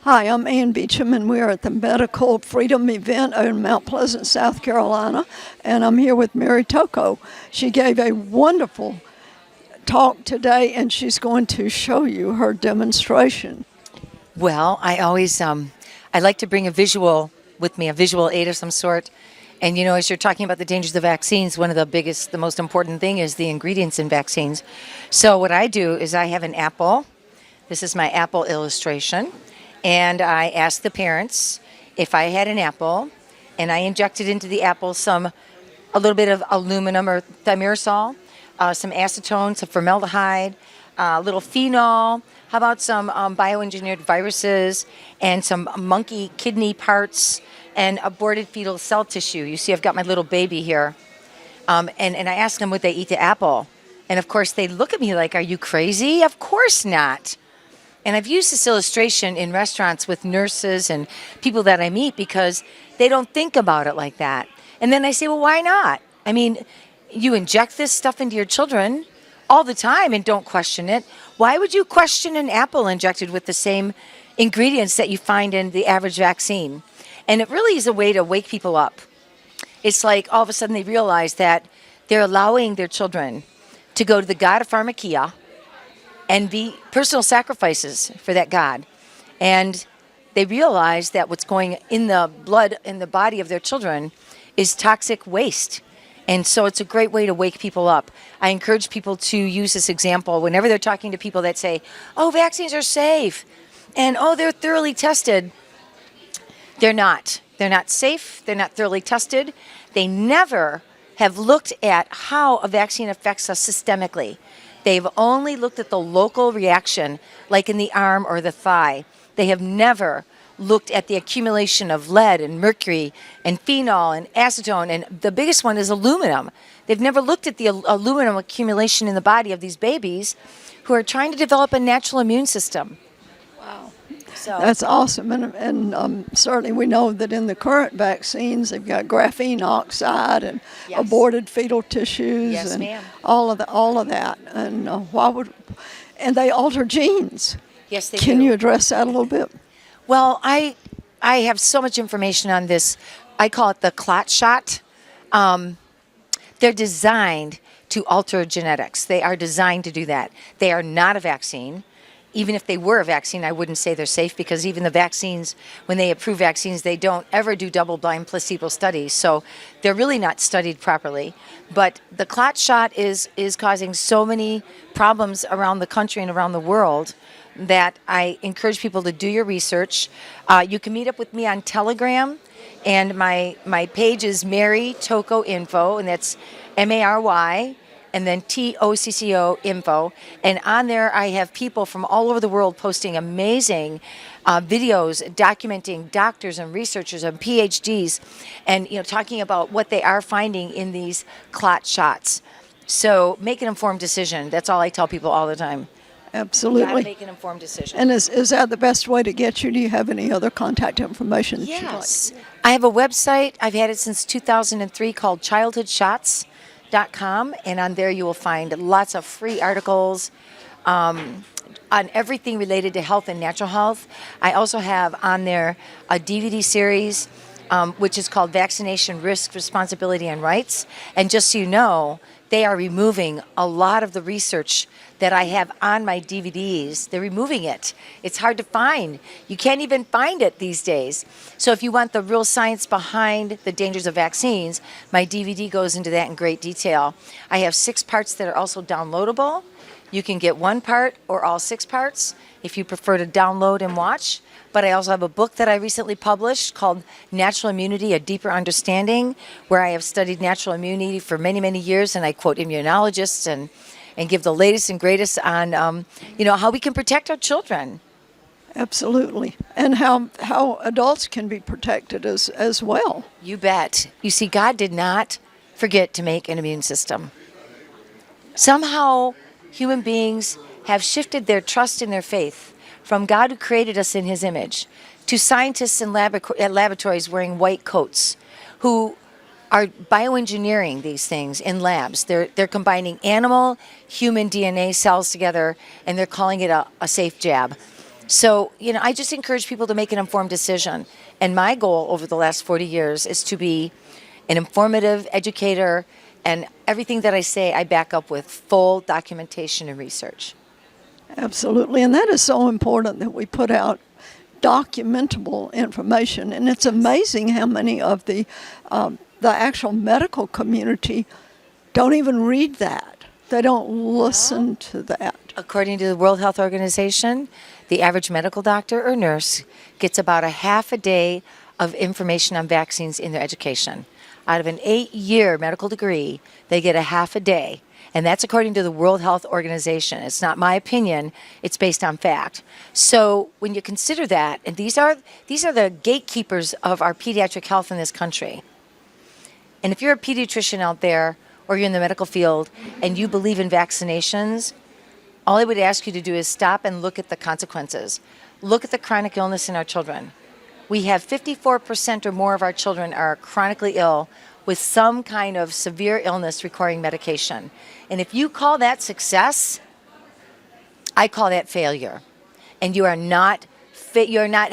Hi, I'm Ann Beecham, and we are at the Medical Freedom event in Mount Pleasant, South Carolina, and I'm here with Mary Toko. She gave a wonderful talk today, and she's going to show you her demonstration. Well, I always I like to bring a visual with me, a visual aid of some sort. And as you're talking about the dangers of vaccines, one of the most important thing is the ingredients in vaccines. So what I do is I have an apple. This is my apple illustration. And I ask the parents if I had an apple and I injected into the apple a little bit of aluminum or thimerosal, some acetone, some formaldehyde, a little phenol. How about some bioengineered viruses and some monkey kidney parts and aborted fetal cell tissue? You see, I've got my little baby here. And I ask them would they eat the apple. And of course, they look at me like, are you crazy? Of course not. And I've used this illustration in restaurants with nurses and people that I meet because they don't think about it like that. And then I say, well, why not? I mean, you inject this stuff into your children all the time and don't question it. Why would you question an apple injected with the same ingredients that you find in the average vaccine? And it really is a way to wake people up. It's like all of a sudden they realize that they're allowing their children to go to the god of pharmakia and be personal sacrifices for that god. And they realize that what's going in the blood, in the body of their children, is toxic waste. And so it's a great way to wake people up. I encourage people to use this example whenever they're talking to people that say, oh, vaccines are safe, and oh, they're thoroughly tested. They're not. They're not safe. They're not thoroughly tested. They never have looked at how a vaccine affects us systemically. They've only looked at the local reaction, like in the arm or the thigh. They have never looked at the accumulation of lead and mercury and phenol and acetone, and the biggest one is aluminum. They've never looked at the aluminum accumulation in the body of these babies who are trying to develop a natural immune system. Wow. That's awesome. And certainly we know that in the current vaccines, they've got graphene oxide and Yes. aborted fetal tissues Yes, and ma'am. all of that. And and they alter genes. Yes, they Can do. you address that a little bit? Well, I have so much information on this. I call it the clot shot. They're designed to alter genetics. They are designed to do that. They are not a vaccine. Even if they were a vaccine, I wouldn't say they're safe because even the vaccines, when they approve vaccines, they don't ever do double-blind placebo studies. So they're really not studied properly. But the clot shot is causing so many problems around the country and around the world that I encourage people to do your research. You can meet up with me on Telegram, and my page is Mary Toko Info, and that's Mary and then TOCCO info. And on there, I have people from all over the world posting amazing videos documenting doctors and researchers and PhDs, and talking about what they are finding in these clot shots. So make an informed decision. That's all I tell people all the time. Absolutely. You gotta make an informed decision. And is that the best way to get you? Do you have any other contact information that Yes. you'd like? I have a website. I've had it since 2003 called childhoodshots.com, and on there you will find lots of free articles on everything related to health and natural health. I also have on there a DVD series which is called Vaccination Risk, Responsibility, and Rights. And just so you know, they are removing a lot of the research that I have on my DVDs. They're removing it. It's hard to find. You can't even find it these days. So if you want the real science behind the dangers of vaccines, my DVD goes into that in great detail. I have 6 parts that are also downloadable. You can get 1 part or all 6 parts if you prefer to download and watch. But I also have a book that I recently published called Natural Immunity, A Deeper Understanding, where I have studied natural immunity for many, many years, and I quote immunologists and give the latest and greatest on, how we can protect our children. Absolutely. And how adults can be protected as well. You bet. You see, God did not forget to make an immune system. Somehow, human beings have shifted their trust and their faith from God who created us in his image to scientists in laboratories wearing white coats who are bioengineering these things in labs. They're combining animal, human DNA cells together, and they're calling it a safe jab. So, I just encourage people to make an informed decision. And my goal over the last 40 years is to be an informative educator, and everything that I say, I back up with full documentation and research. Absolutely, and that is so important that we put out documentable information. And it's amazing how many of the actual medical community don't even read that. They don't listen to that. According to the World Health Organization, the average medical doctor or nurse gets about a half a day of information on vaccines in their education. Out of an 8-year medical degree, they get a half a day. And that's according to the World Health Organization. It's not my opinion, it's based on fact. So when you consider that, and these are the gatekeepers of our pediatric health in this country. And if you're a pediatrician out there, or you're in the medical field, and you believe in vaccinations, all I would ask you to do is stop and look at the consequences. Look at the chronic illness in our children. We have 54% or more of our children are chronically ill with some kind of severe illness requiring medication. And if you call that success, I call that failure. And you are not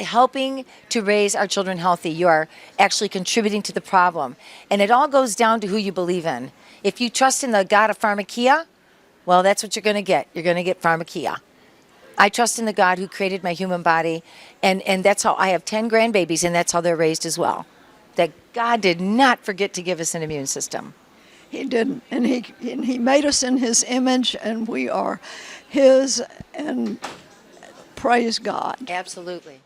helping to raise our children healthy. You are actually contributing to the problem. And it all goes down to who you believe in. If you trust in the God of pharmakia, well, that's what you're going to get. You're going to get pharmakia. I trust in the God who created my human body, and that's how I have 10 grandbabies, and that's how they're raised as well. That God did not forget to give us an immune system. He didn't, and he made us in his image, and we are his, and praise God. Absolutely.